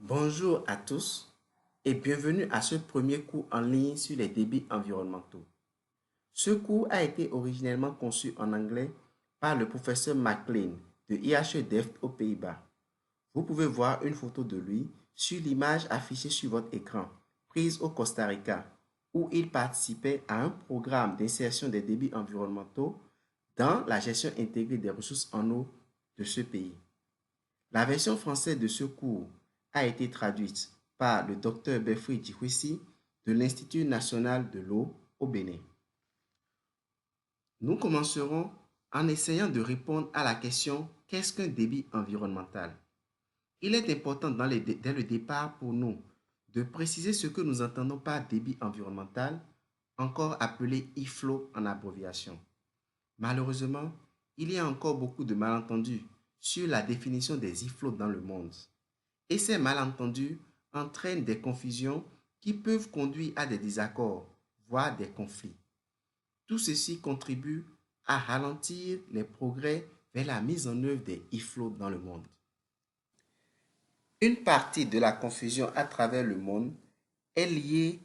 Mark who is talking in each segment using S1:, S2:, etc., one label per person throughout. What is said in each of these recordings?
S1: Bonjour à tous et bienvenue à ce premier cours en ligne sur les débits environnementaux. Ce cours a été originellement conçu en anglais par le professeur McLean de IHE Delft aux Pays-Bas. Vous pouvez voir une photo de lui sur l'image affichée sur votre écran, prise au Costa Rica, où il participait à un programme d'insertion des débits environnementaux dans la gestion intégrée des ressources en eau de ce pays. La version française de ce cours a été traduite par le Dr Belfry Djikwesi de l'Institut national de l'eau au Bénin. Nous commencerons en essayant de répondre à la question qu'est-ce qu'un débit environnemental? Il est important dès le départ pour nous de préciser ce que nous entendons par débit environnemental, encore appelé IFLO en abréviation. Malheureusement, il y a encore beaucoup de malentendus sur la définition des IFLO dans le monde. Et ces malentendus entraînent des confusions qui peuvent conduire à des désaccords, voire des conflits. Tout ceci contribue à ralentir les progrès vers la mise en œuvre des IFLO dans le monde. Une partie de la confusion à travers le monde est liée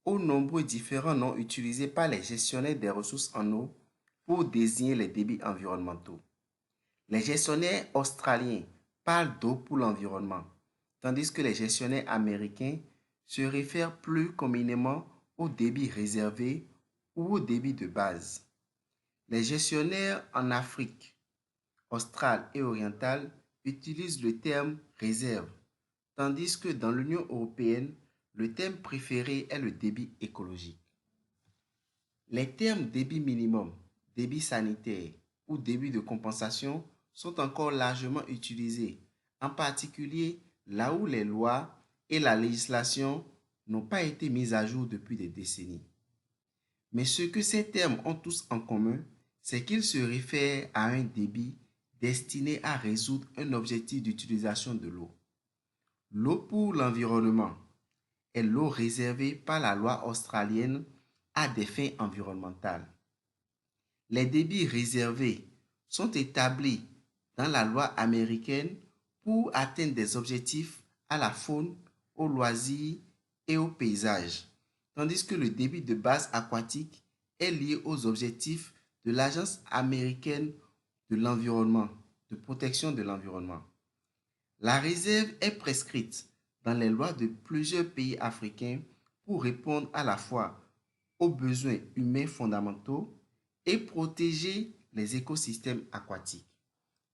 S1: aux nombreux différents noms utilisés par les gestionnaires des ressources en eau pour désigner les débits environnementaux. Les gestionnaires australiens parlent d'eau pour l'environnement, tandis que les gestionnaires américains se réfèrent plus communément au débit réservé ou au débit de base. Les gestionnaires en Afrique australe et orientale utilisent le terme réserve, tandis que dans l'Union européenne, le terme préféré est le débit écologique. Les termes débit minimum, débit sanitaire ou débit de compensation sont encore largement utilisés, en particulier là où les lois et la législation n'ont pas été mises à jour depuis des décennies. Mais ce que ces termes ont tous en commun, c'est qu'ils se réfèrent à un débit destiné à résoudre un objectif d'utilisation de l'eau. L'eau pour l'environnement est l'eau réservée par la loi australienne à des fins environnementales. Les débits réservés sont établis dans la loi américaine pour atteindre des objectifs à la faune, aux loisirs et au paysage, tandis que le débit de base aquatique est lié aux objectifs de l'Agence américaine de l'environnement, de protection de l'environnement. La réserve est prescrite dans les lois de plusieurs pays africains pour répondre à la fois aux besoins humains fondamentaux et protéger les écosystèmes aquatiques.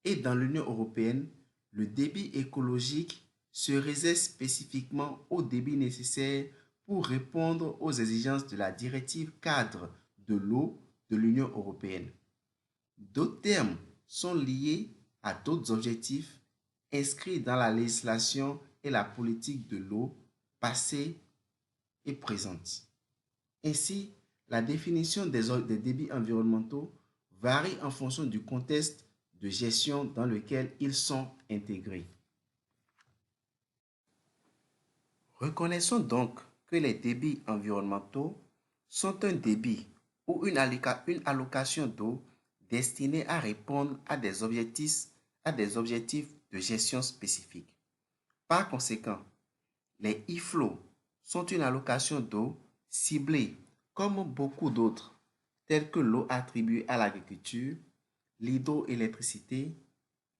S1: Et dans l'Union européenne, le débit écologique se réserve spécifiquement au débit nécessaire pour répondre aux exigences de la directive cadre de l'eau de l'Union européenne. D'autres termes sont liés à d'autres objectifs inscrits dans la législation et la politique de l'eau passée et présente. Ainsi, la définition des débits environnementaux varie en fonction du contexte de gestion dans lequel ils sont intégrés. Reconnaissons donc que les débits environnementaux sont un débit ou une allocation d'eau destinée à répondre à des objectifs de gestion spécifiques. Par conséquent, les IFLO sont une allocation d'eau ciblée comme beaucoup d'autres, tels que l'eau attribuée à l'agriculture, l'hydroélectricité,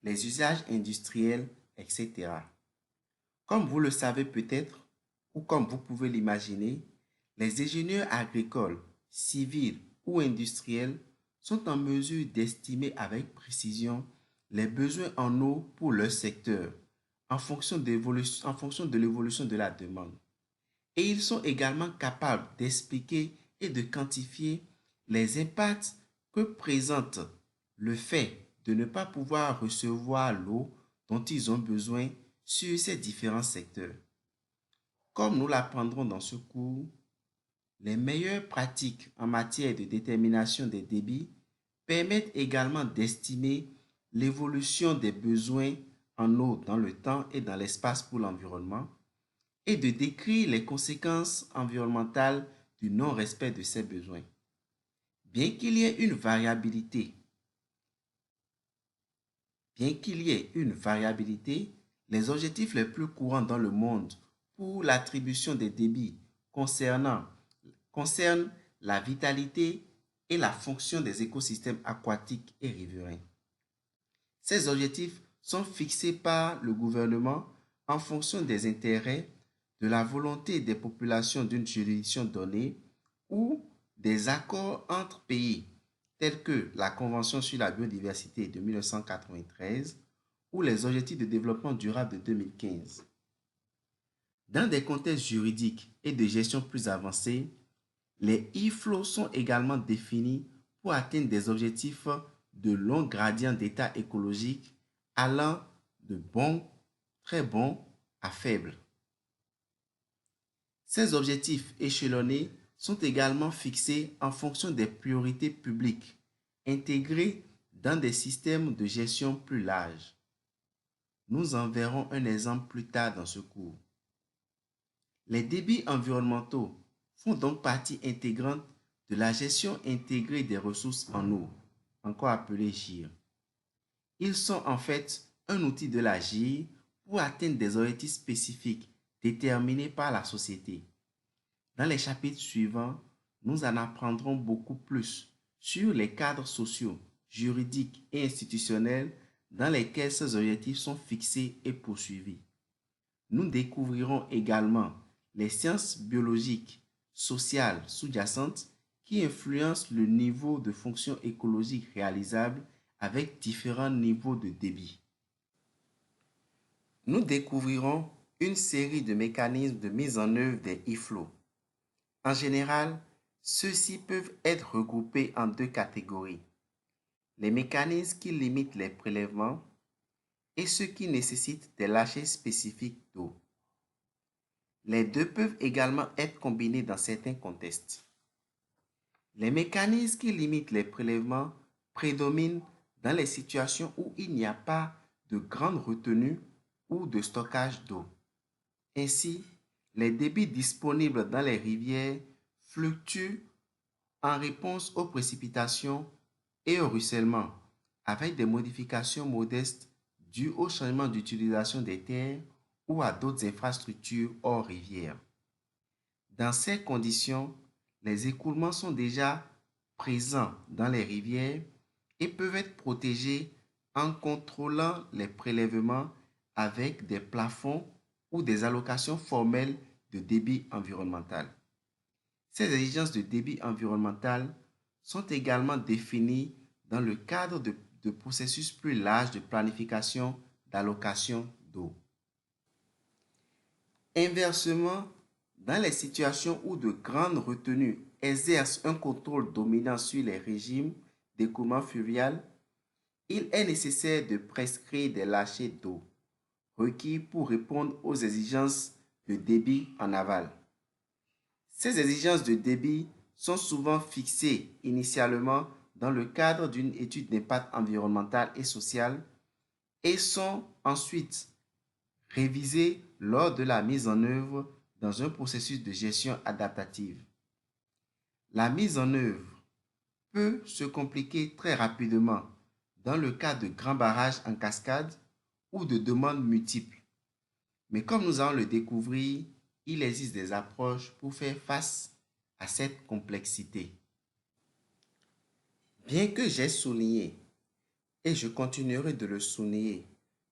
S1: les usages industriels, etc. Comme vous le savez peut-être, ou comme vous pouvez l'imaginer, les ingénieurs agricoles, civils ou industriels sont en mesure d'estimer avec précision les besoins en eau pour leur secteur en fonction de l'évolution de la demande. Et ils sont également capables d'expliquer et de quantifier les impacts que présente le fait de ne pas pouvoir recevoir l'eau dont ils ont besoin sur ces différents secteurs. Comme nous l'apprendrons dans ce cours, les meilleures pratiques en matière de détermination des débits permettent également d'estimer l'évolution des besoins en eau dans le temps et dans l'espace pour l'environnement et de décrire les conséquences environnementales du non-respect de ces besoins. Bien qu'il y ait une variabilité, Les objectifs les plus courants dans le monde pour l'attribution des débits concernent la vitalité et la fonction des écosystèmes aquatiques et riverains. Ces objectifs sont fixés par le gouvernement en fonction des intérêts, de la volonté des populations d'une juridiction donnée ou des accords entre pays tels que la Convention sur la biodiversité de 1993 ou les objectifs de développement durable de 2015. Dans des contextes juridiques et de gestion plus avancés, les e-flows sont également définis pour atteindre des objectifs de long gradient d'état écologique allant de bon, très bon à faible. Ces objectifs échelonnés sont également fixés en fonction des priorités publiques intégrées dans des systèmes de gestion plus larges. Nous en verrons un exemple plus tard dans ce cours. Les débits environnementaux font donc partie intégrante de la gestion intégrée des ressources en eau, encore appelée GIR. Ils sont en fait un outil de la GIR pour atteindre des objectifs spécifiques déterminés par la société. Dans les chapitres suivants, nous en apprendrons beaucoup plus sur les cadres sociaux, juridiques et institutionnels dans lesquels ces objectifs sont fixés et poursuivis. Nous découvrirons également les sciences biologiques, sociales sous-jacentes qui influencent le niveau de fonction écologique réalisable avec différents niveaux de débit. Nous découvrirons une série de mécanismes de mise en œuvre des e-flows. En général, ceux-ci peuvent être regroupés en deux catégories. Les mécanismes qui limitent les prélèvements et ceux qui nécessitent des lâchers spécifiques d'eau. Les deux peuvent également être combinés dans certains contextes. Les mécanismes qui limitent les prélèvements prédominent dans les situations où il n'y a pas de grande retenue ou de stockage d'eau. Ainsi, les débits disponibles dans les rivières fluctuent en réponse aux précipitations et au ruissellement, avec des modifications modestes dues au changement d'utilisation des terres ou à d'autres infrastructures hors rivière. Dans ces conditions, les écoulements sont déjà présents dans les rivières et peuvent être protégés en contrôlant les prélèvements avec des plafonds ou des allocations formelles de débit environnemental. Ces exigences de débit environnemental sont également définies dans le cadre de processus plus larges de planification d'allocation d'eau. Inversement, dans les situations où de grandes retenues exercent un contrôle dominant sur les régimes d'écoulement fluvial, il est nécessaire de prescrire des lâchers d'eau requis pour répondre aux exigences de débit en aval. Ces exigences de débit sont souvent fixées initialement dans le cadre d'une étude d'impact environnemental et social et sont ensuite révisées lors de la mise en œuvre dans un processus de gestion adaptative. La mise en œuvre peut se compliquer très rapidement dans le cas de grands barrages en cascade ou de demandes multiples. Mais comme nous allons le découvrir, il existe des approches pour faire face à cette complexité. Bien que j'ai souligné, et je continuerai de le souligner,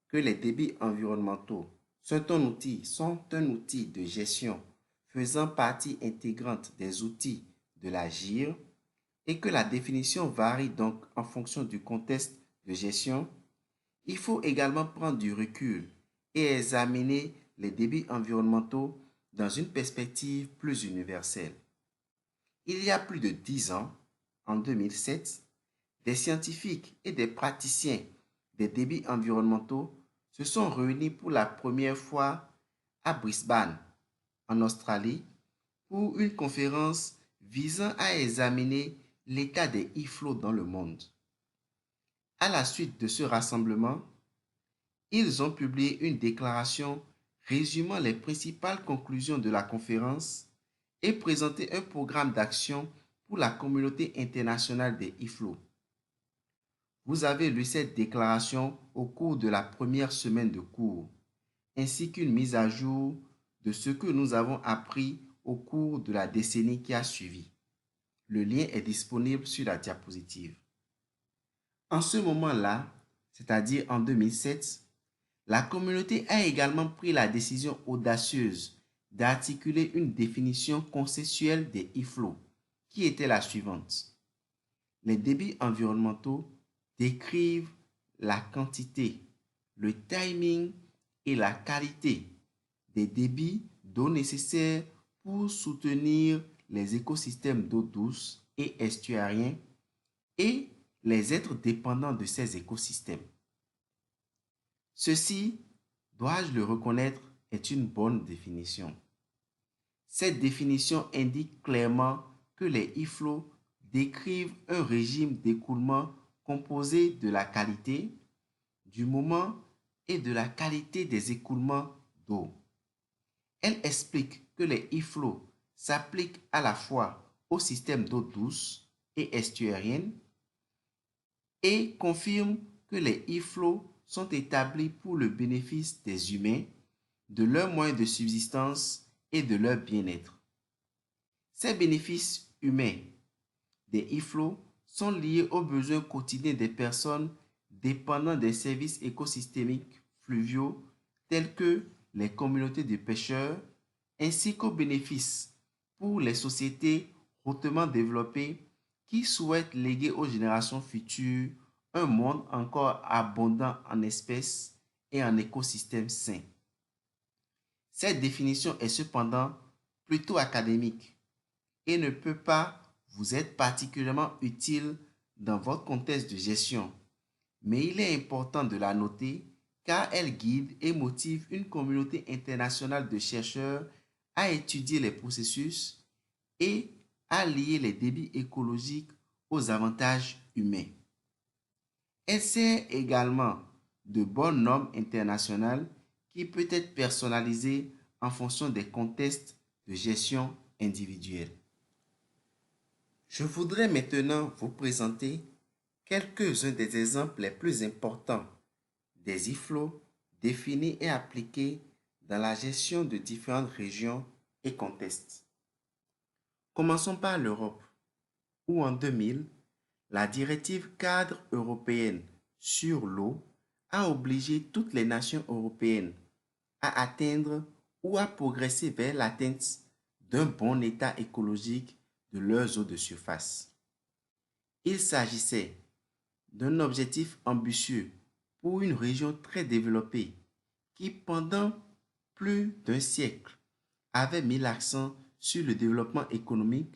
S1: que les débits environnementaux sont un outil de gestion faisant partie intégrante des outils de la GIR et que la définition varie donc en fonction du contexte de gestion, il faut également prendre du recul et examiner les débits environnementaux dans une perspective plus universelle. Il y a plus de 10 ans, en 2007, des scientifiques et des praticiens des débits environnementaux se sont réunis pour la première fois à Brisbane, en Australie, pour une conférence visant à examiner l'état des e-flows dans le monde. À la suite de ce rassemblement, ils ont publié une déclaration résumant les principales conclusions de la conférence et présenté un programme d'action pour la communauté internationale des e-flows. Vous avez lu cette déclaration au cours de la première semaine de cours ainsi qu'une mise à jour de ce que nous avons appris au cours de la décennie qui a suivi. Le lien est disponible sur la diapositive. En ce moment-là, c'est-à-dire en 2007, la communauté a également pris la décision audacieuse d'articuler une définition consensuelle des e-flows, qui était la suivante. Les débits environnementaux décrivent la quantité, le timing et la qualité des débits d'eau nécessaires pour soutenir les écosystèmes d'eau douce et estuariens et les êtres dépendants de ces écosystèmes. Ceci, dois-je le reconnaître, est une bonne définition. Cette définition indique clairement que les e-flows décrivent un régime d'écoulement composé de la qualité, du moment et de la qualité des écoulements d'eau. Elle explique que les e-flows s'appliquent à la fois au système d'eau douce et estuarienne et confirme que les e-flows sont établis pour le bénéfice des humains, de leurs moyens de subsistance et de leur bien-être. Ces bénéfices humains des e-flows sont liés aux besoins quotidiens des personnes dépendant des services écosystémiques fluviaux tels que les communautés de pêcheurs, ainsi qu'aux bénéfices pour les sociétés hautement développées qui souhaitent léguer aux générations futures un monde encore abondant en espèces et en écosystèmes sains. Cette définition est cependant plutôt académique et ne peut pas vous être particulièrement utile dans votre contexte de gestion, mais il est important de la noter car elle guide et motive une communauté internationale de chercheurs à étudier les processus et à lier les débits écologiques aux avantages humains. Elle sert également de bonne norme internationale qui peut être personnalisée en fonction des contextes de gestion individuelle. Je voudrais maintenant vous présenter quelques-uns des exemples les plus importants des e-flows définis et appliqués dans la gestion de différentes régions et contextes. Commençons par l'Europe, où en 2000, la directive cadre européenne sur l'eau a obligé toutes les nations européennes à atteindre ou à progresser vers l'atteinte d'un bon état écologique de leurs eaux de surface. Il s'agissait d'un objectif ambitieux pour une région très développée qui, pendant plus d'un siècle, avait mis l'accent sur le développement économique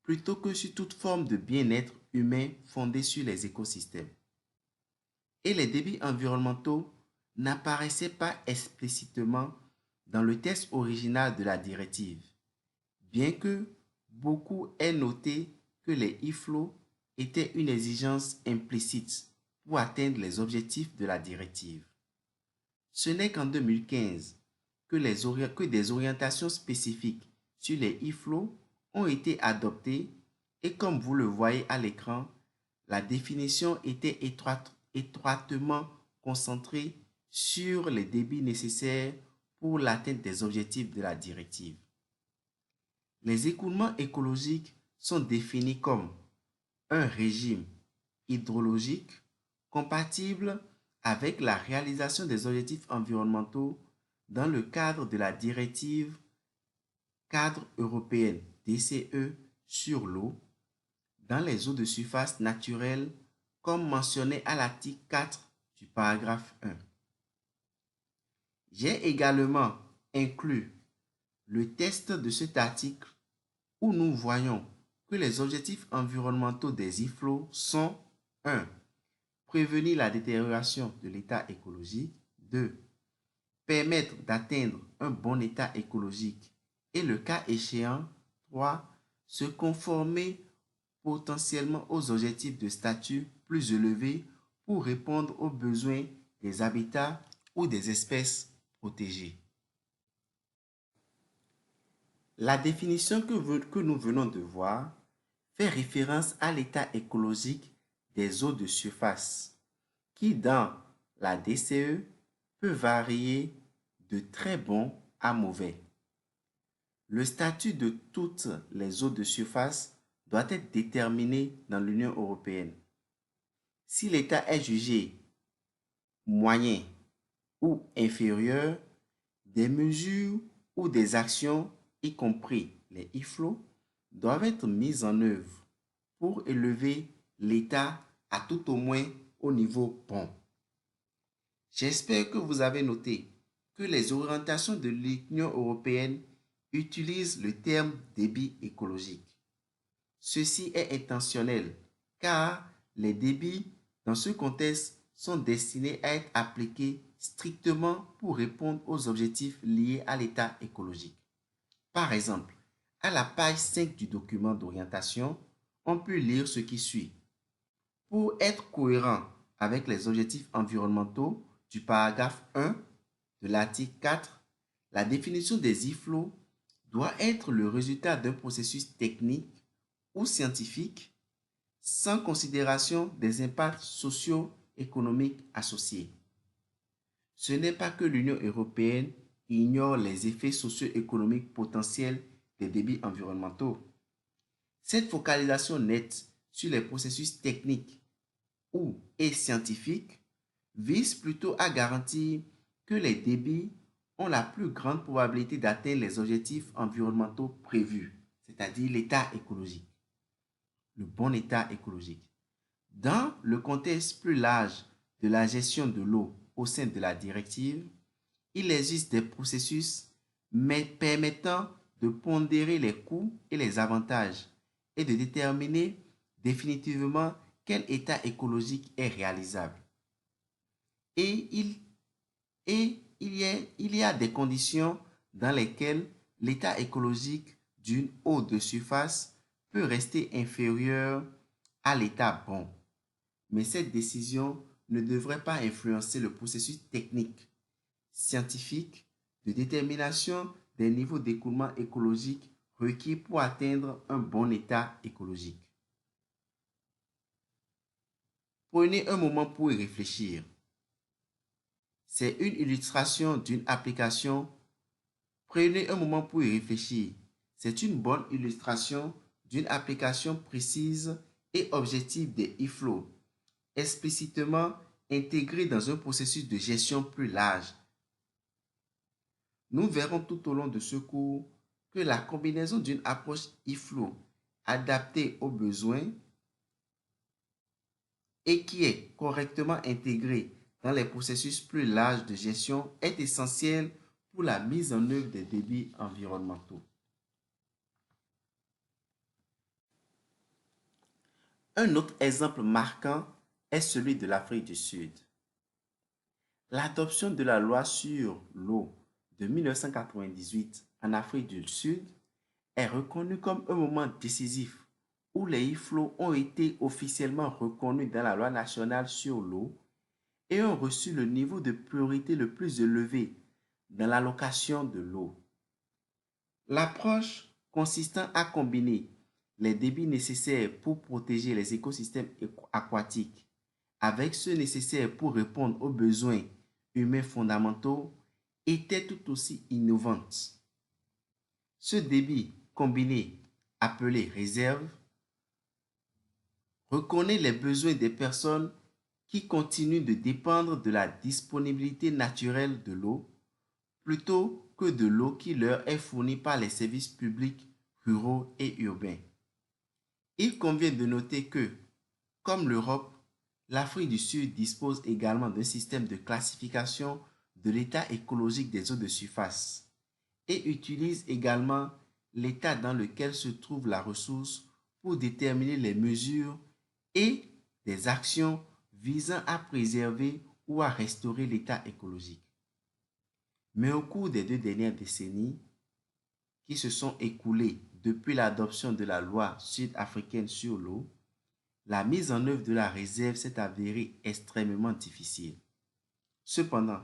S1: plutôt que sur toute forme de bien-être humain fondé sur les écosystèmes. Et les débits environnementaux n'apparaissaient pas explicitement dans le texte original de la directive, bien que beaucoup aient noté que les e-flows étaient une exigence implicite pour atteindre les objectifs de la directive. Ce n'est qu'en 2015 que des orientations spécifiques sur les e-flows ont été adoptées et comme vous le voyez à l'écran, la définition était étroitement concentrée sur les débits nécessaires pour l'atteinte des objectifs de la directive. Les écoulements écologiques sont définis comme un régime hydrologique compatible avec la réalisation des objectifs environnementaux dans le cadre de la directive cadre européenne DCE sur l'eau dans les eaux de surface naturelles comme mentionné à l'article 4 du paragraphe 1. J'ai également inclus le test de cet article où nous voyons que les objectifs environnementaux des e-flows sont 1. Prévenir la détérioration de l'état écologique. 2. Permettre d'atteindre un bon état écologique et le cas échéant. 3. Se conformer potentiellement aux objectifs de statut plus élevés pour répondre aux besoins des habitats ou des espèces protégées. La définition que nous venons de voir fait référence à l'état écologique des eaux de surface qui, dans la DCE, peut varier de très bon à mauvais. Le statut de toutes les eaux de surface doit être déterminé dans l'Union européenne. Si l'État est jugé moyen ou inférieur, des mesures ou des actions, y compris les IFLO, doivent être mises en œuvre pour élever l'État à tout au moins au niveau bon. J'espère que vous avez noté que les orientations de l'Union européenne utilisent le terme débit écologique. Ceci est intentionnel car les débits dans ce contexte sont destinés à être appliqués strictement pour répondre aux objectifs liés à l'état écologique. Par exemple, à la page 5 du document d'orientation, on peut lire ce qui suit. Pour être cohérent avec les objectifs environnementaux du paragraphe 1 de l'article 4, la définition des IFLO doit être le résultat d'un processus technique ou scientifique sans considération des impacts socio-économiques associés. Ce n'est pas que l'Union européenne ignore les effets socio-économiques potentiels des débits environnementaux. Cette focalisation nette sur les processus techniques et scientifiques vise plutôt à garantir que les débits ont la plus grande probabilité d'atteindre les objectifs environnementaux prévus, c'est-à-dire l'état écologique, le bon état écologique. Dans le contexte plus large de la gestion de l'eau au sein de la directive, il existe des processus permettant de pondérer les coûts et les avantages et de déterminer définitivement quel état écologique est réalisable. Et il y a des conditions dans lesquelles l'état écologique d'une eau de surface peut rester inférieur à l'état bon. Mais cette décision ne devrait pas influencer le processus technique, scientifique de détermination des niveaux d'écoulement écologique requis pour atteindre un bon état écologique. Prenez un moment pour y réfléchir. C'est une illustration d'une application. Prenez un moment pour y réfléchir. C'est une bonne illustration d'une application précise et objective des IFLO, explicitement intégrée dans un processus de gestion plus large. Nous verrons tout au long de ce cours que la combinaison d'une approche IFLO adaptée aux besoins et qui est correctement intégrée dans les processus plus larges de gestion est essentielle pour la mise en œuvre des débits environnementaux. Un autre exemple marquant est celui de l'Afrique du Sud. L'adoption de la loi sur l'eau de 1998 en Afrique du Sud est reconnue comme un moment décisif où les IFLO ont été officiellement reconnus dans la loi nationale sur l'eau et ont reçu le niveau de priorité le plus élevé dans l'allocation de l'eau. L'approche consistant à combiner les débits nécessaires pour protéger les écosystèmes aquatiques avec ceux nécessaires pour répondre aux besoins humains fondamentaux était tout aussi innovante. Ce débit combiné, appelé réserve, reconnaît les besoins des personnes qui continuent de dépendre de la disponibilité naturelle de l'eau plutôt que de l'eau qui leur est fournie par les services publics ruraux et urbains. Il convient de noter que, comme l'Europe, l'Afrique du Sud dispose également d'un système de classification de l'état écologique des eaux de surface et utilise également l'état dans lequel se trouve la ressource pour déterminer les mesures et des actions visant à préserver ou à restaurer l'état écologique. Mais au cours des 2 dernières décennies qui se sont écoulées depuis l'adoption de la loi sud-africaine sur l'eau, la mise en œuvre de la réserve s'est avérée extrêmement difficile. Cependant,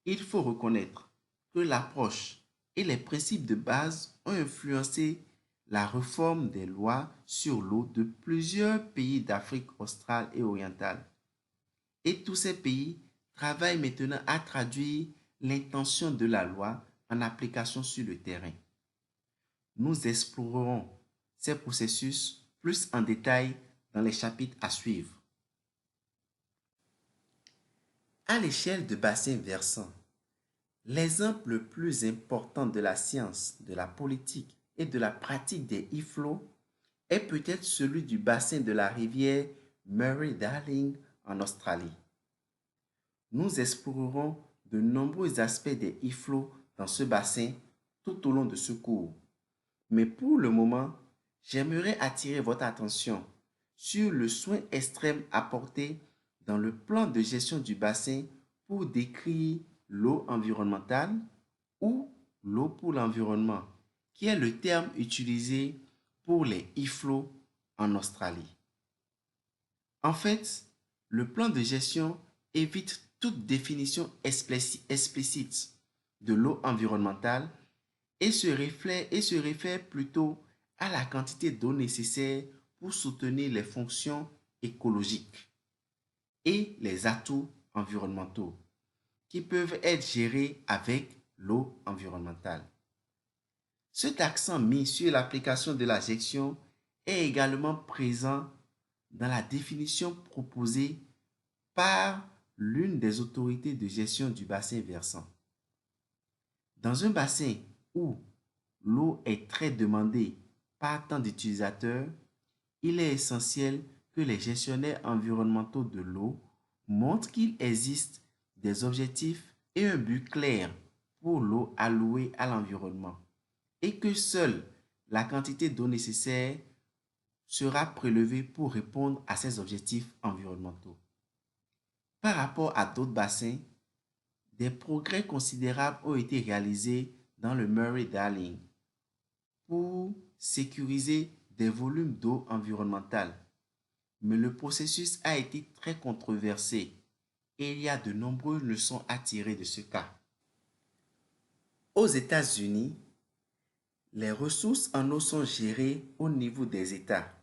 S1: il faut reconnaître que l'approche et les principes de base ont influencé la réforme des lois sur l'eau de plusieurs pays d'Afrique australe et orientale. Et tous ces pays travaillent maintenant à traduire l'intention de la loi en application sur le terrain. Nous explorerons ces processus plus en détail dans les chapitres à suivre. À l'échelle de bassins versants, l'exemple le plus important de la science, de la politique et de la pratique des e-flows est peut-être celui du bassin de la rivière Murray-Darling en Australie. Nous explorerons de nombreux aspects des e-flows dans ce bassin tout au long de ce cours. Mais pour le moment, j'aimerais attirer votre attention sur le soin extrême apporté dans le plan de gestion du bassin pour décrire l'eau environnementale ou l'eau pour l'environnement, qui est le terme utilisé pour les e-flows en Australie. En fait, le plan de gestion évite toute définition explicite de l'eau environnementale et se réfère plutôt à la quantité d'eau nécessaire pour soutenir les fonctions écologiques et les atouts environnementaux qui peuvent être gérés avec l'eau environnementale. Cet accent mis sur l'application de la gestion est également présent dans la définition proposée par l'une des autorités de gestion du bassin versant. Dans un bassin où l'eau est très demandée par tant d'utilisateurs, il est essentiel que les gestionnaires environnementaux de l'eau montrent qu'il existe des objectifs et un but clair pour l'eau allouée à l'environnement et que seule la quantité d'eau nécessaire sera prélevée pour répondre à ces objectifs environnementaux. Par rapport à d'autres bassins, des progrès considérables ont été réalisés dans le Murray-Darling pour sécuriser des volumes d'eau environnementale. Mais le processus a été très controversé et il y a de nombreuses leçons à tirer de ce cas. Aux États-Unis, les ressources en eau sont gérées au niveau des États.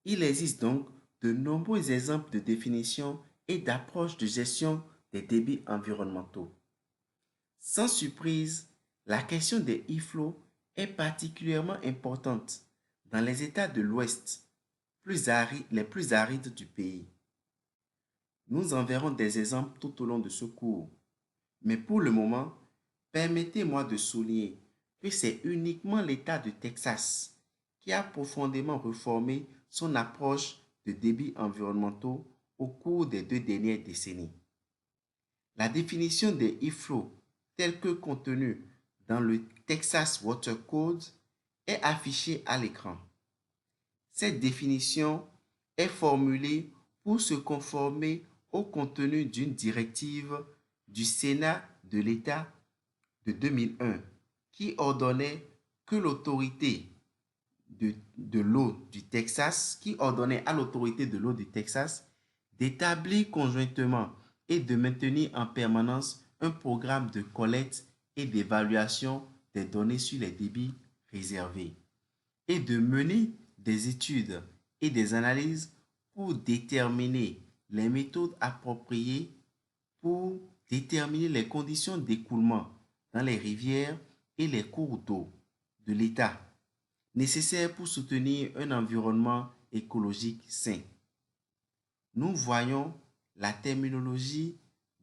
S1: Il existe donc de nombreux exemples de définition et d'approches de gestion des débits environnementaux. Sans surprise, la question des e-flows est particulièrement importante dans les États de l'Ouest, les plus arides du pays. Nous en verrons des exemples tout au long de ce cours. Mais pour le moment, permettez-moi de souligner que c'est uniquement l'État de Texas qui a profondément réformé son approche de débits environnementaux au cours des 2 dernières décennies. La définition des e-flows telle que contenue dans le Texas Water Code est affichée à l'écran. Cette définition est formulée pour se conformer au contenu d'une directive du Sénat de l'État de 2001 qui ordonnait que l'autorité de l'eau du Texas, qui ordonnait à l'autorité de l'eau du Texas d'établir conjointement et de maintenir en permanence un programme de collecte et d'évaluation des données sur les débits réservés et de mener des études et des analyses pour déterminer les méthodes appropriées pour déterminer les conditions d'écoulement dans les rivières et les cours d'eau de l'État nécessaires pour soutenir un environnement écologique sain. Nous voyons la terminologie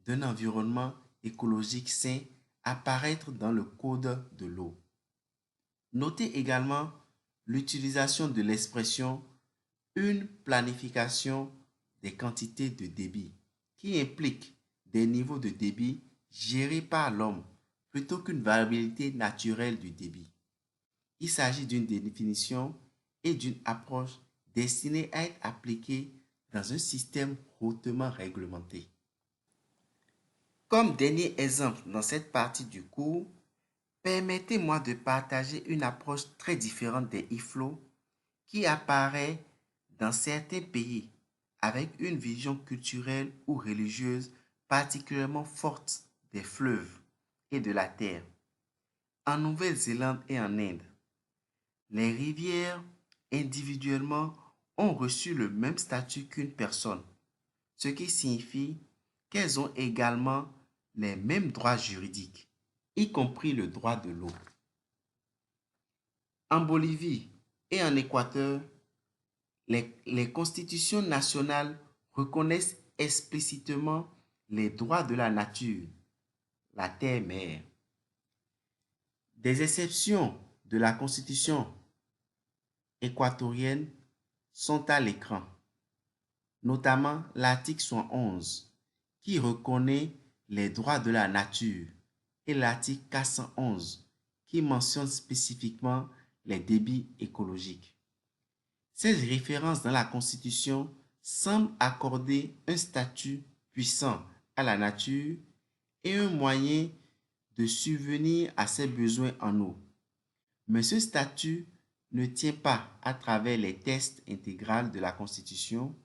S1: d'un environnement écologique sain apparaître dans le code de l'eau. Notez également l'utilisation de l'expression une planification des quantités de débit qui implique des niveaux de débit gérés par l'homme plutôt qu'une variabilité naturelle du débit. Il s'agit d'une définition et d'une approche destinée à être appliquée dans un système hautement réglementé. Comme dernier exemple dans cette partie du cours, permettez-moi de partager une approche très différente des e-flows qui apparaît dans certains pays avec une vision culturelle ou religieuse particulièrement forte des fleuves et de la terre. En Nouvelle-Zélande et en Inde, les rivières individuellement ont reçu le même statut qu'une personne, ce qui signifie qu'elles ont également les mêmes droits juridiques, y compris le droit de l'eau. En Bolivie et en Équateur, les constitutions nationales reconnaissent explicitement les droits de la nature, la terre-mère. Des exceptions de la constitution équatorienne sont à l'écran, notamment l'article 111 qui reconnaît les droits de la nature et l'article 411 qui mentionne spécifiquement les débits écologiques. Ces références dans la Constitution semblent accorder un statut puissant à la nature et un moyen de subvenir à ses besoins en eau. Mais ce statut ne tient pas à travers les textes intégrales de la Constitution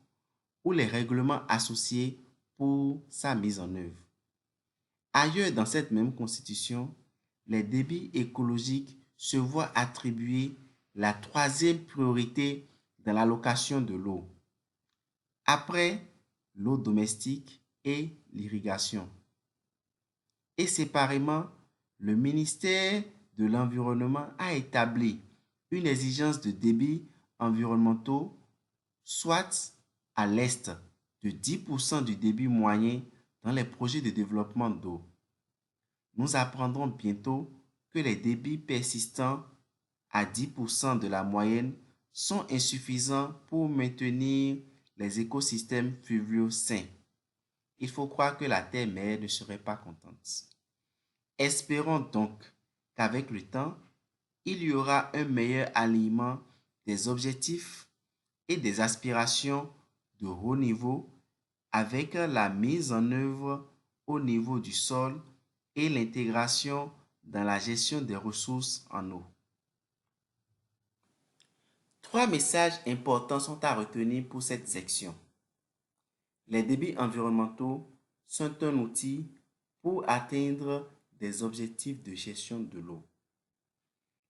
S1: ou les règlements associés pour sa mise en œuvre. Ailleurs dans cette même Constitution, les débits écologiques se voient attribuer la troisième priorité dans l'allocation de l'eau, après l'eau domestique et l'irrigation. Et séparément, le ministère de l'Environnement a établi une exigence de débits environnementaux, soit à l'est de 10% du débit moyen dans les projets de développement d'eau. Nous apprendrons bientôt que les débits persistants à 10% de la moyenne sont insuffisants pour maintenir les écosystèmes fluviaux sains. Il faut croire que la terre-mère ne serait pas contente. Espérons donc qu'avec le temps, il y aura un meilleur alignement des objectifs et des aspirations de haut niveau avec la mise en œuvre au niveau du sol et l'intégration dans la gestion des ressources en eau. Trois messages importants sont à retenir pour cette section. Les débits environnementaux sont un outil pour atteindre des objectifs de gestion de l'eau.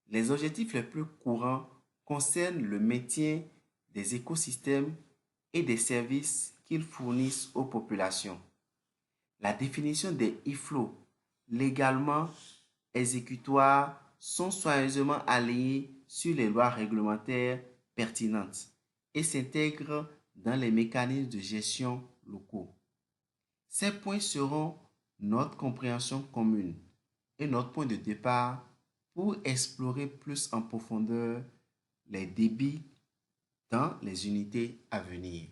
S1: Les objectifs les plus courants concernent le maintien des écosystèmes et des services qu'ils fournissent aux populations. La définition des IFLO légalement exécutoires sont soigneusement alignés sur les lois réglementaires pertinentes et s'intègrent dans les mécanismes de gestion locaux. Ces points seront notre compréhension commune et notre point de départ pour explorer plus en profondeur les débits dans les unités à venir.